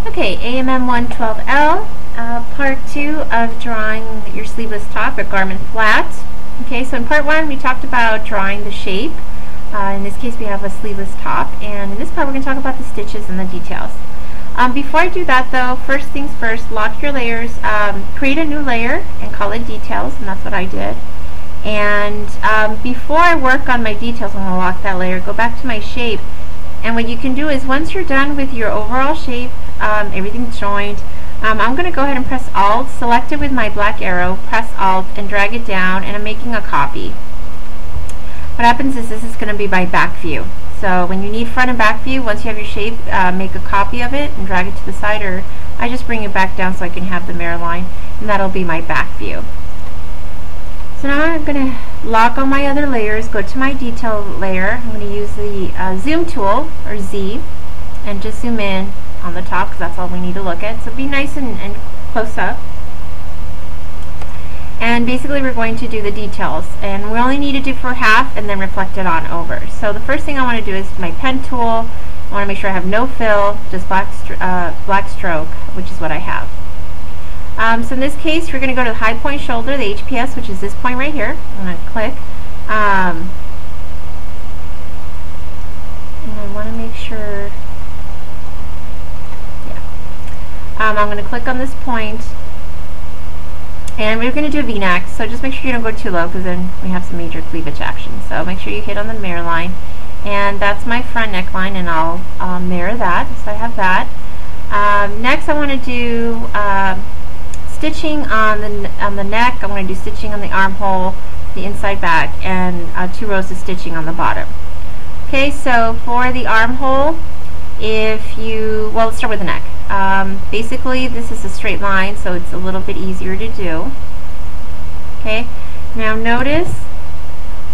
Okay, AMM 112L, part 2 of drawing your sleeveless top or garment flat. Okay, so in part 1 we talked about drawing the shape. In this case we have a sleeveless top, and in this part we're going to talk about the stitches and the details. Before I do that though, first things first, lock your layers, create a new layer and call it details, and that's what I did. And before I work on my details, I'm going to lock that layer, go back to my shape. And what you can do is once you're done with your overall shape, everything's joined, I'm going to go ahead and press Alt, select it with my black arrow, press Alt and drag it down, and I'm making a copy. What happens is this is going to be my back view. So when you need front and back view, once you have your shape, make a copy of it and drag it to the side, or I just bring it back down so I can have the mirror line, and that'll be my back view. So now I'm going to lock all my other layers, go to my detail layer. I'm going to use the zoom tool, or Z, and just zoom in on the top because that's all we need to look at. So be nice and close up. And basically we're going to do the details, and we only need to do for half and then reflect it on over. So the first thing I want to do is my pen tool. I want to make sure I have no fill, just black stroke, which is what I have. So in this case, we're going to go to the high point shoulder, the HPS, which is this point right here. I'm going to click. And I want to make sure, yeah. I'm going to click on this point, and we're going to do a V-neck, so just make sure you don't go too low because then we have some major cleavage action. So make sure you hit on the mirror line, and that's my front neckline, and I'll mirror that, so I have that. Next I want to do stitching on the neck. I'm going to do stitching on the armhole, the inside back, and 2 rows of stitching on the bottom. Okay, so for the armhole, well, let's start with the neck. Basically this is a straight line, so it's a little bit easier to do. Okay, now notice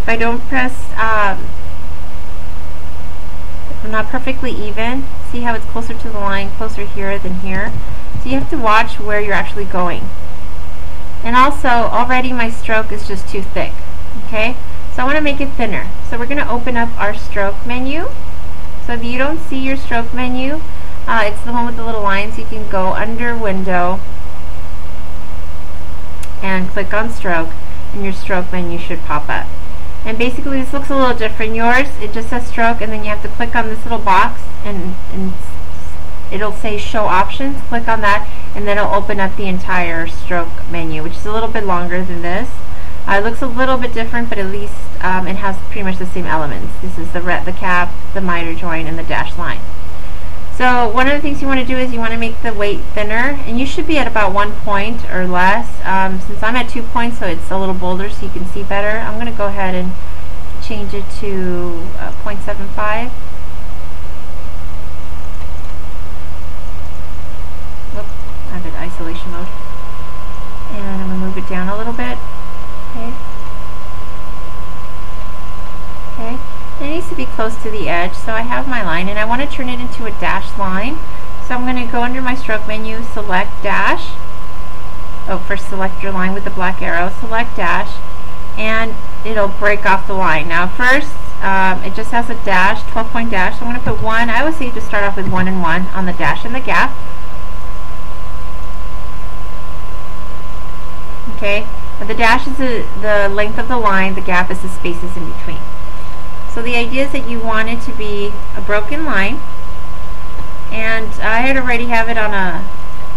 if I don't press, if I'm not perfectly even, see how it's closer to the line, closer here than here. So you have to watch where you're actually going. And also, already my stroke is just too thick. Okay, so I want to make it thinner. So we're going to open up our stroke menu. So if you don't see your stroke menu, it's the one with the little lines. You can go under Window and click on Stroke, and your stroke menu should pop up. And basically this looks a little different. Yours, it just says stroke, and then you have to click on this little box, and it'll say Show Options. Click on that, and then it'll open up the entire stroke menu, which is a little bit longer than this. It looks a little bit different, but at least it has pretty much the same elements. This is the cap, the miter joint, and the dash line. So one of the things you want to do is you want to make the weight thinner, and you should be at about 1 point or less. Since I'm at 2 points, so it's a little bolder so you can see better, I'm going to go ahead and change it to 0.75. Whoops, I did isolation mode. And I'm going to move it down a little bit. Okay. Okay. It needs to be close to the edge, so I have my line, and I want to turn it into a dashed line. So I'm going to go under my stroke menu, select dash. Oh, first select your line with the black arrow, select dash, and it'll break off the line. Now first, it just has a dash, 12-point dash, so I'm going to put 1. I always say to start off with 1 and 1 on the dash and the gap. Okay, and the dash is the length of the line, the gap is the spaces in between. So the idea is that you want it to be a broken line, and I had already have it on a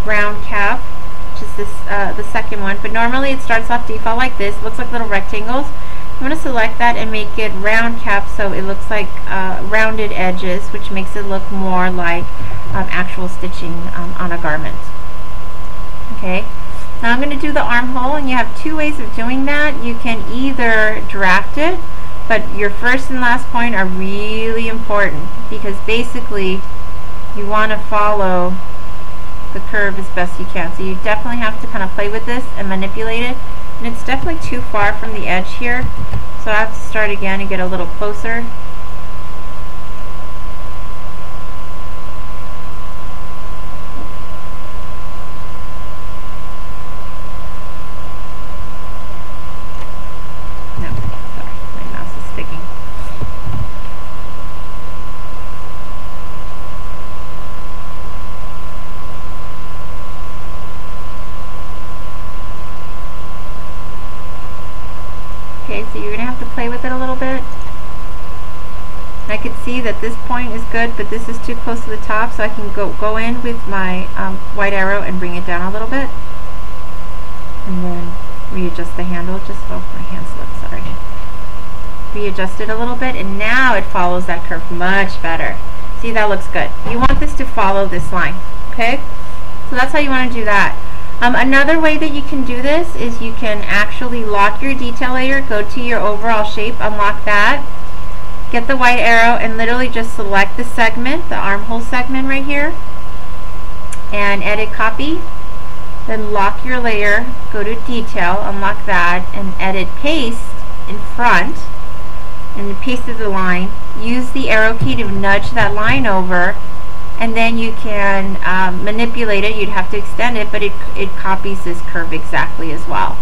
round cap, which is this the second one, but normally it starts off default like this. It looks like little rectangles. I'm going to select that and make it round cap, so it looks like rounded edges, which makes it look more like actual stitching on a garment. Okay. Now I'm going to do the armhole, and you have 2 ways of doing that. You can either draft it, but your first and last point are really important because basically you want to follow the curve as best you can. So you definitely have to kind of play with this and manipulate it. And it's definitely too far from the edge here, so I have to start again and get a little closer. at this point is good, but this is too close to the top, so I can go in with my white arrow and bring it down a little bit, and then readjust the handle. Just, oh, my hand slipped, sorry. Readjust it a little bit, and now it follows that curve much better. See, that looks good. You want this to follow this line, okay? So that's how you want to do that. Another way that you can do this is you can actually lock your detail layer, go to your overall shape, unlock that, get the white arrow, and literally just select the segment, the armhole segment right here, and edit copy. Then lock your layer, go to detail, unlock that, and edit paste in front, and pasted the line. Use the arrow key to nudge that line over, and then you can manipulate it. You'd have to extend it, but it copies this curve exactly as well.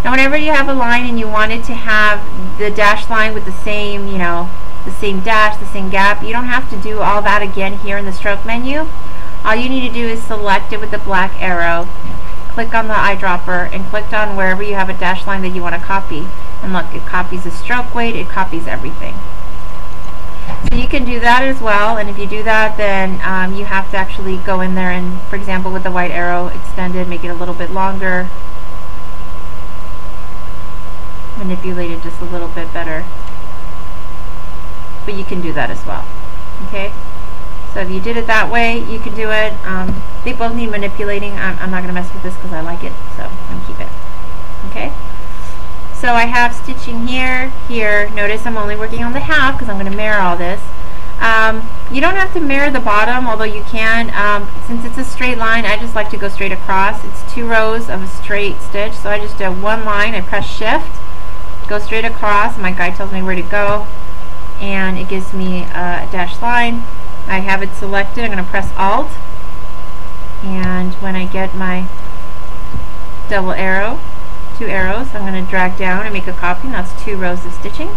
Now whenever you have a line and you want it to have the dashed line with the same, you know, the same dash, the same gap, you don't have to do all that again here in the stroke menu. All you need to do is select it with the black arrow, click on the eyedropper, and click on wherever you have a dashed line that you want to copy. And look, it copies the stroke weight, it copies everything. So you can do that as well, and if you do that, then you have to actually go in there and, for example, with the white arrow, extend it, make it a little bit longer, manipulate it just a little bit better. But you can do that as well. Okay? So if you did it that way, you can do it. They both need manipulating. I'm not going to mess with this because I like it, so I'm going to keep it. Okay? So I have stitching here, here. Notice I'm only working on the half because I'm going to mirror all this. You don't have to mirror the bottom, although you can. Since it's a straight line, I just like to go straight across. It's 2 rows of a straight stitch, so I just do one line. I press shift, go straight across. My guide tells me where to go, and it gives me a dashed line. I have it selected. I'm going to press Alt, and when I get my double arrow, 2 arrows, I'm going to drag down and make a copy. Now it's 2 rows of stitching,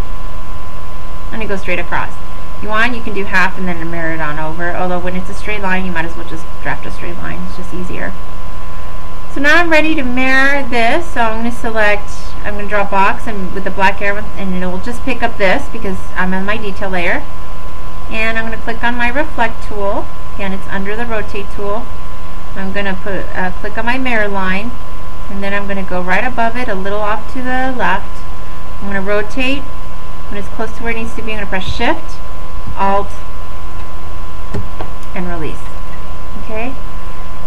and it goes straight across. If you want, you can do half and then mirror it on over, although when it's a straight line, you might as well just draft a straight line. It's just easier. So now I'm ready to mirror this, so I'm going to select, I'm going to draw a box and with the black arrow, and it will just pick up this because I'm on my detail layer. And I'm going to click on my reflect tool. Again, it's under the rotate tool. I'm going to put click on my mirror line, and then I'm going to go right above it, a little off to the left. I'm going to rotate. When it's close to where it needs to be, I'm going to press Shift, Alt, and release. Okay.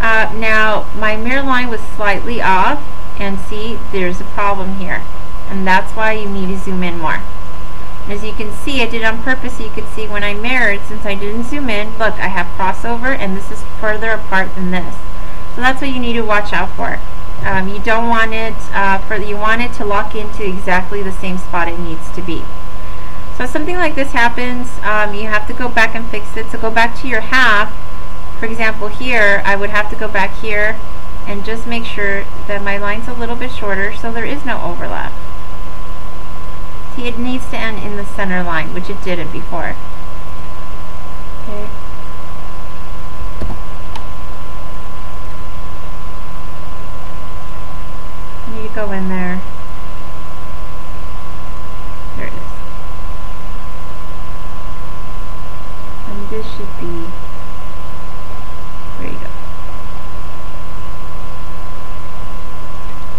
Now my mirror line was slightly off, and see, there's a problem here, and that's why you need to zoom in more. And as you can see, I did it on purpose so you could see when I mirrored, since I didn't zoom in, look, I have crossover, and this is further apart than this. So that's what you need to watch out for. You don't want it you want it to lock into exactly the same spot it needs to be. So if something like this happens, you have to go back and fix it. So go back to your half. For example, here, I would have to go back here and just make sure that my line's a little bit shorter so there is no overlap. See, it needs to end in the center line, which it didn't before. Okay. You go in there. There it is. And this should be, there you go.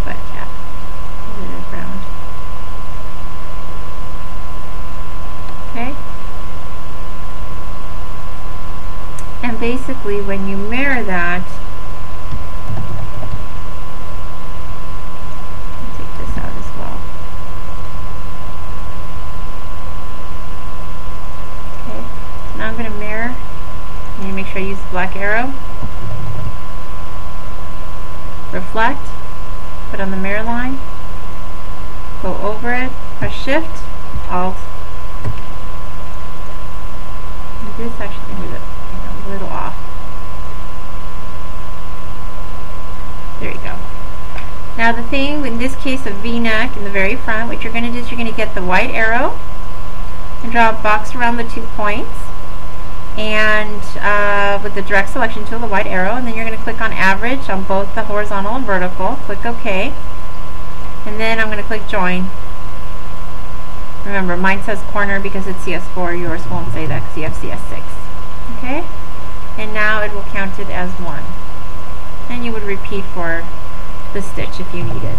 Butt cap. Put it around. Okay. And basically when you mirror that, I'm going to mirror. I need to make sure I use the black arrow. Reflect. Put on the mirror line. Go over it. Press Shift, Alt. And this actually is a little off. There you go. Now the thing, in this case of V-neck in the very front, what you're going to do is you're going to get the white arrow and draw a box around the 2 points. And with the direct selection tool, the white arrow, and then you're going to click on average on both the horizontal and vertical. Click OK, and then I'm going to click join. Remember, mine says corner because it's CS4. Yours won't say that because you have CS6. Okay? And now it will count it as 1. And you would repeat for the stitch if you need it.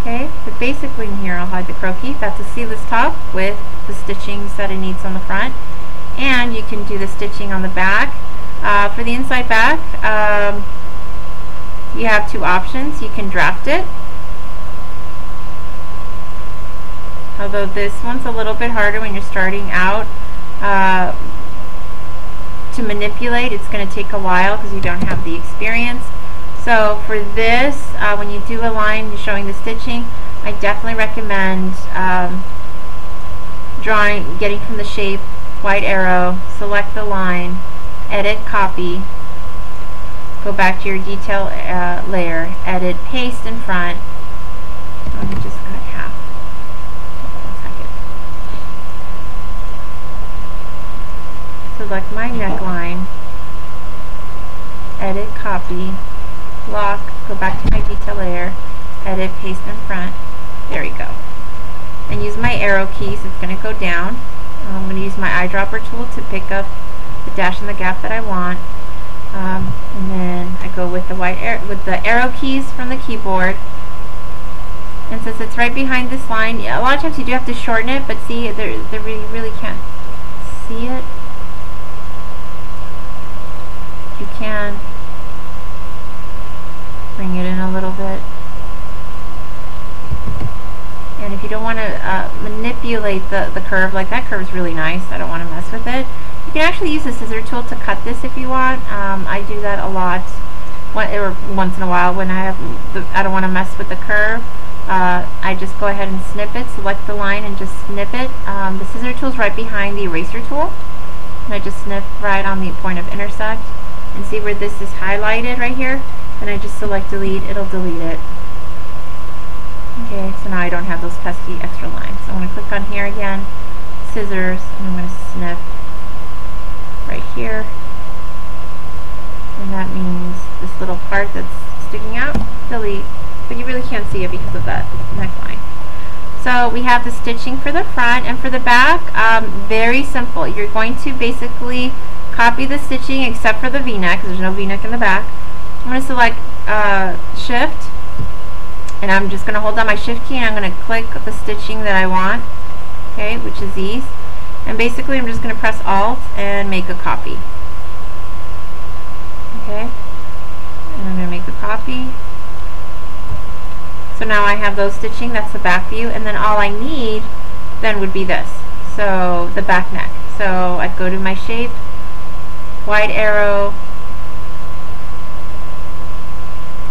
Okay? But basically in here, I'll hide the croquis. That's a sleeveless top with the stitchings that it needs on the front. And you can do the stitching on the back. For the inside back, you have 2 options. You can draft it. Although this one's a little bit harder when you're starting out to manipulate. It's going to take a while because you don't have the experience. So for this, when you do a line showing the stitching, I definitely recommend getting from the shape, white arrow, select the line, edit, copy, go back to your detail layer, edit, paste in front. Let me just cut half. Select my neckline, edit, copy, lock, go back to my detail layer, edit, paste in front. There you go. And use my arrow keys. It's going to go down. I'm going to use my eyedropper tool to pick up the dash and the gap that I want. And then I go with the arrow keys from the keyboard. And since it's right behind this line, a lot of times you do have to shorten it, but see, you really can't see it. You can bring it in a little bit. And if you don't want to manipulate the curve, like that curve is really nice, I don't want to mess with it, you can actually use the scissor tool to cut this if you want. I do that a lot, once in a while when I don't want to mess with the curve. I just go ahead and snip it, select the line and just snip it. The scissor tool is right behind the eraser tool. And I just snip right on the point of intersect. And see where this is highlighted right here? And I just select delete, it'll delete it. Okay, so now I don't have those pesky extra lines. So I'm going to click on here again, scissors, and I'm going to snip right here. And that means this little part that's sticking out, delete. But you really can't see it because of that neckline. So we have the stitching for the front and for the back. Very simple. You're going to basically copy the stitching except for the V-neck, because there's no V-neck in the back. I'm going to select Shift, and I'm just going to hold down my Shift key and I'm going to click the stitching that I want, okay, which is these. And basically I'm just going to press Alt and make a copy. Okay, and I'm going to make a copy. So now I have those stitching, that's the back view, and then all I need then would be this, so the back neck. So I'd go to my shape, white arrow,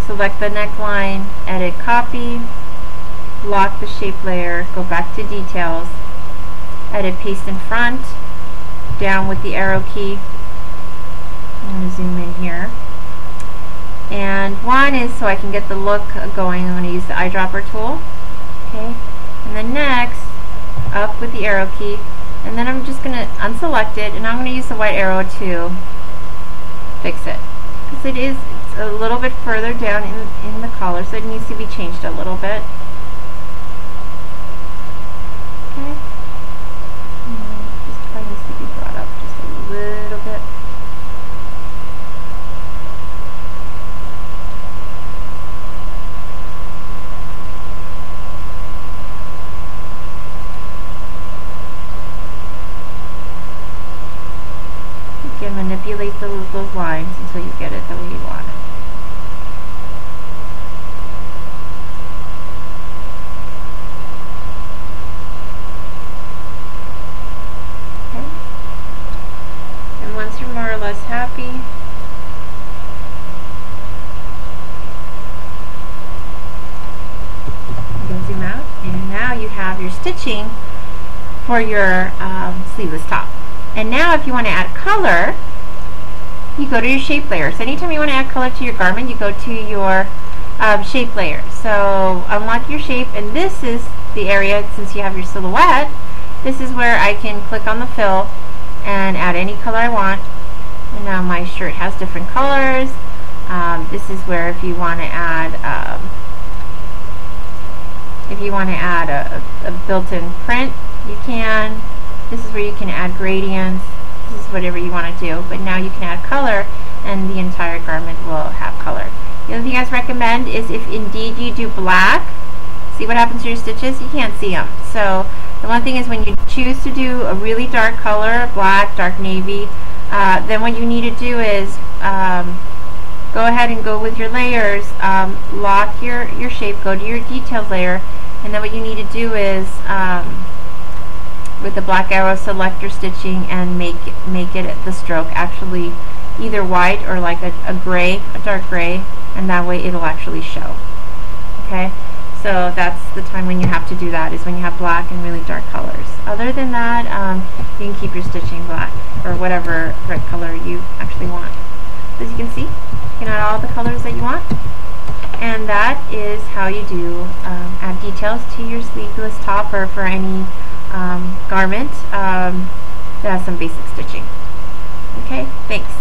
select the neckline, edit, copy, lock the shape layer, go back to details, edit, paste in front, down with the arrow key. I'm going to zoom in here. And one is so I can get the look going. I'm going to use the eyedropper tool. Okay, and then next, up with the arrow key, and then I'm just going to unselect it, and I'm going to use the white arrow to fix it, because it's a little bit further down in the collar, so it needs to be changed a little bit. Okay, just probably needs to be brought up just a little bit. Manipulate those lines until you get it the way you want it. Okay. And once you're more or less happy, you can zoom out, and now you have your stitching for your sleeveless top. And now if you want to add color, you go to your shape layer. So anytime you want to add color to your garment, you go to your shape layer. So unlock your shape, and this is the area, since you have your silhouette, this is where I can click on the fill and add any color I want. And now my shirt has different colors. This is where if you want to add If you want to add a built-in print, you can. This is where you can add gradients. This is whatever you want to do. But now you can add color, and the entire garment will have color. The other thing I recommend is if indeed you do black, see what happens to your stitches? You can't see them. So the one thing is when you choose to do a really dark color, black, dark navy, then what you need to do is go ahead and go with your layers, lock your shape, go to your details layer, and then what you need to do is with the black arrow select your stitching and make it the stroke actually either white or like a gray, a dark gray, and that way it'll actually show. Okay, so that's the time when you have to do that, is when you have black and really dark colors. Other than that, you can keep your stitching black or whatever thread color you actually want. So as you can see, you can add all the colors that you want, and that is how you do add details to your sleeveless top or for any garment that has some basic stitching. Okay, thanks.